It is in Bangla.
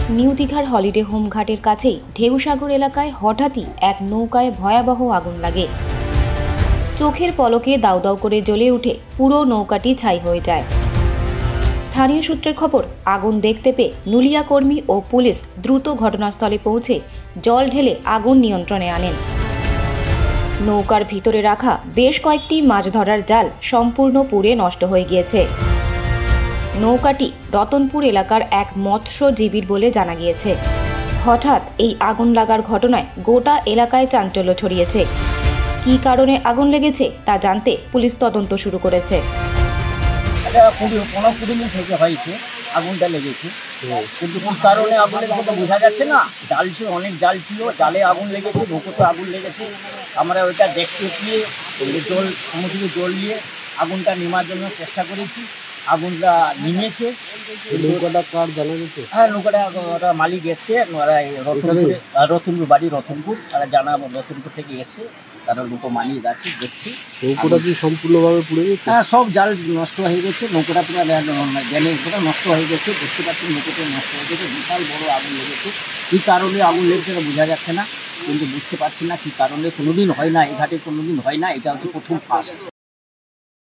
নিউ দীঘার হলিডে হোম ঘাটের কাছেই ঢেউসাগর এলাকায় হঠাৎই এক নৌকায় ভয়াবহ আগুন লাগে। চোখের পলকে দাউ দাউ করে জ্বলে উঠে পুরো নৌকাটি ছাই হয়ে যায়। স্থানীয় সূত্রের খবর, আগুন দেখতে পেয়ে নুলিয়া কর্মী ও পুলিশ দ্রুত ঘটনাস্থলে পৌঁছে জল ঢেলে আগুন নিয়ন্ত্রণে আনেন। নৌকার ভিতরে রাখা বেশ কয়েকটি মাছ ধরার জাল সম্পূর্ণ পুড়ে নষ্ট হয়ে গিয়েছে। নৌকাটি রতনপুর এলাকার এক মৎস্যজীবীর বলে জানা গিয়েছে। হঠাৎ এই আগুন লাগার ঘটনায় গোটা এলাকায় চাঞ্চল্য ছড়িয়েছে। কী কারণে আগুন লেগেছে তা জানতে পুলিশ তদন্ত শুরু করেছে। এটা 15-20 মিনিট থেকে হয়েছে আগুনটা লেগেছে, কিন্তু কোন কারণে আগুনের কথা বোঝা যাচ্ছে না। জাল ছিল, অনেক জাল ছিল, জালে আগুন লেগেছে, নৌকোতে আগুন লেগেছে। আমরা ওইটা দেখতে গিয়ে জল সমুদ্রে জল নিয়ে আগুনটা নেমার জন্য চেষ্টা করেছি। আগুনটা নিমেছে। নৌকাটা কার জানা গেছে? হ্যাঁ, নৌকাটা ওরা মালিক এসছে, ওরা রতনপুর বাড়ি, রতনপুর তারা জানা, রতনপুর থেকে এসছে, তারা নৌকো মালিক আছে, দেখছি। নৌকাটা কি সম্পূর্ণভাবে পুড়ে গেছে? হ্যাঁ, সব জাল নষ্ট হয়ে গেছে, নৌকাটা পুরো জ্ঞানের নষ্ট হয়ে গেছে। দেখতে পাচ্ছি নৌকোটা নষ্ট হয়ে গেছে, বিশাল বড় আগুন লেগেছে। কী কারণে আগুন লেগেছে বোঝা যাচ্ছে না, কিন্তু বুঝতে পারছি না কী কারণে। কোনোদিন হয় না, এই ঘাটে কোনোদিন হয় না, এটা হচ্ছে প্রথম ফার্স্ট।